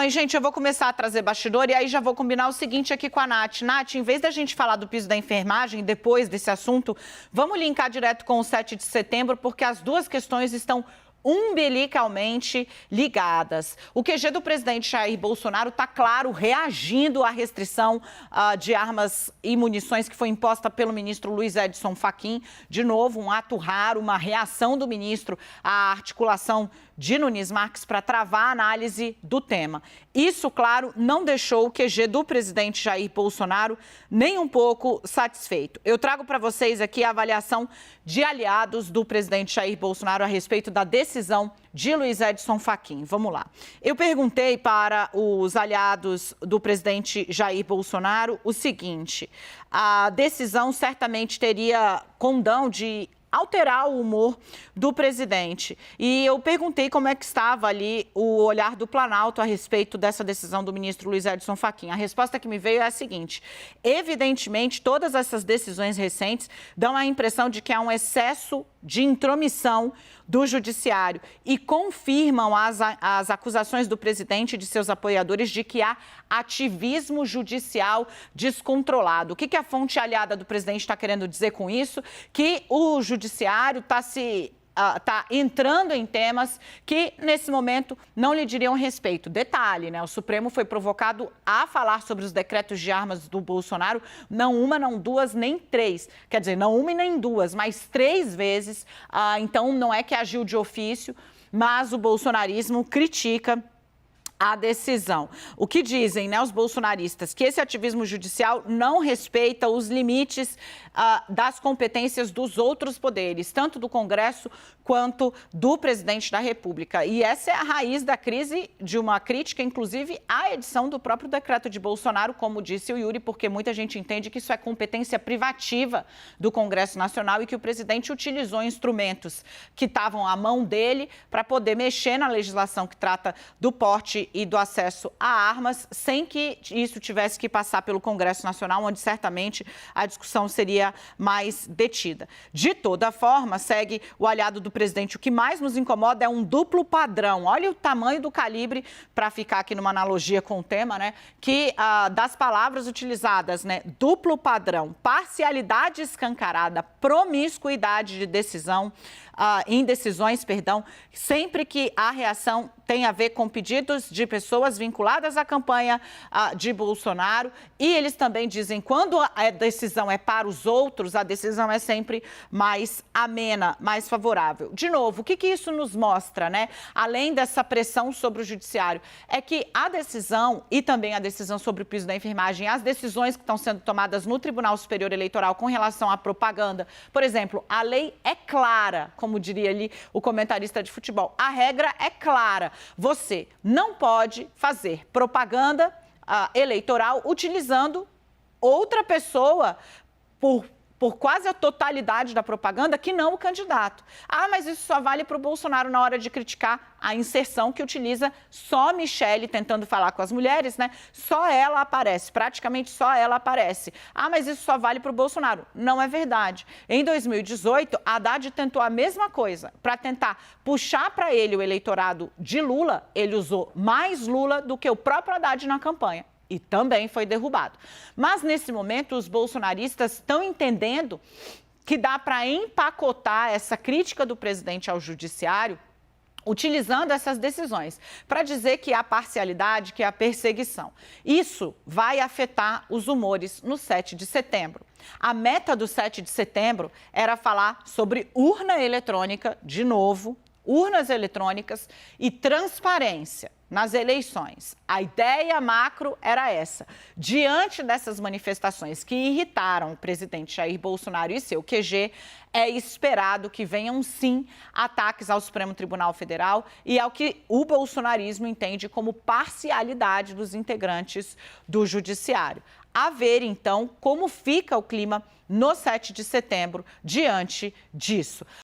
Gente, eu vou começar a trazer bastidor e aí já vou combinar o seguinte aqui com a Nath. Nath, em vez da gente falar do piso da enfermagem, depois desse assunto, vamos linkar direto com o 7 de setembro, porque as duas questões estão umbilicalmente ligadas. O QG do presidente Jair Bolsonaro está, claro, reagindo à restrição de armas e munições que foi imposta pelo ministro Luiz Edson Fachin. De novo, um ato raro, uma reação do ministro à articulação de Nunes Marques para travar a análise do tema. Isso, claro, não deixou o QG do presidente Jair Bolsonaro nem um pouco satisfeito. Eu trago para vocês aqui a avaliação de aliados do presidente Jair Bolsonaro a respeito da decisão de Luiz Edson Fachin. Vamos lá. Eu perguntei para os aliados do presidente Jair Bolsonaro o seguinte: a decisão certamente teria condão de alterar o humor do presidente. E eu perguntei como é que estava ali o olhar do Planalto a respeito dessa decisão do ministro Luiz Edson Fachin. A resposta que me veio é a seguinte: evidentemente, todas essas decisões recentes dão a impressão de que há um excesso de intromissão do judiciário e confirmam as acusações do presidente e de seus apoiadores de que há ativismo judicial descontrolado. O que a fonte aliada do presidente está querendo dizer com isso? Que o judiciário está entrando em temas que, nesse momento, não lhe diriam respeito. Detalhe, né? O Supremo foi provocado a falar sobre os decretos de armas do Bolsonaro, não uma, não duas, nem três. Quer dizer, não uma e nem duas, mas 3 vezes. Então, não é que agiu de ofício, mas o bolsonarismo critica a decisão. O que dizem, né, os bolsonaristas? Que esse ativismo judicial não respeita os limites das competências dos outros poderes, tanto do Congresso quanto do presidente da República. E essa é a raiz da crise, de uma crítica, inclusive, à edição do próprio decreto de Bolsonaro, como disse o Yuri, porque muita gente entende que isso é competência privativa do Congresso Nacional e que o presidente utilizou instrumentos que estavam à mão dele para poder mexer na legislação que trata do porte e do acesso a armas, sem que isso tivesse que passar pelo Congresso Nacional, onde certamente a discussão seria mais detida. De toda forma, segue o aliado do presidente, o que mais nos incomoda é um duplo padrão. Olha o tamanho do calibre, para ficar aqui numa analogia com o tema, né, que das palavras utilizadas, né, duplo padrão, parcialidade escancarada, promiscuidade de decisão, indecisões, perdão, sempre que a reação tem a ver com pedidos de pessoas vinculadas à campanha de Bolsonaro. E eles também dizem, quando a decisão é para os outros, a decisão é sempre mais amena, mais favorável. De novo, o que isso nos mostra, né? Além dessa pressão sobre o judiciário, é que a decisão e também a decisão sobre o piso da enfermagem, as decisões que estão sendo tomadas no Tribunal Superior Eleitoral com relação à propaganda, por exemplo, a lei é clara, como diria ali o comentarista de futebol. A regra é clara. Você não pode fazer propaganda eleitoral utilizando outra pessoa por quase a totalidade da propaganda que não o candidato. Mas isso só vale para o Bolsonaro na hora de criticar a inserção que utiliza só Michele tentando falar com as mulheres, né? Só ela aparece, praticamente só ela aparece. Mas isso só vale para o Bolsonaro. Não é verdade. Em 2018, Haddad tentou a mesma coisa. Para tentar puxar para ele o eleitorado de Lula, ele usou mais Lula do que o próprio Haddad na campanha. E também foi derrubado. Mas, nesse momento, os bolsonaristas estão entendendo que dá para empacotar essa crítica do presidente ao judiciário utilizando essas decisões para dizer que há parcialidade, que há perseguição. Isso vai afetar os humores no 7 de setembro. A meta do 7 de setembro era falar sobre urna eletrônica, de novo, urnas eletrônicas e transparência nas eleições. A ideia macro era essa. Diante dessas manifestações que irritaram o presidente Jair Bolsonaro e seu QG, é esperado que venham, sim, ataques ao Supremo Tribunal Federal e ao que o bolsonarismo entende como parcialidade dos integrantes do Judiciário. A ver, então, como fica o clima no 7 de setembro diante disso.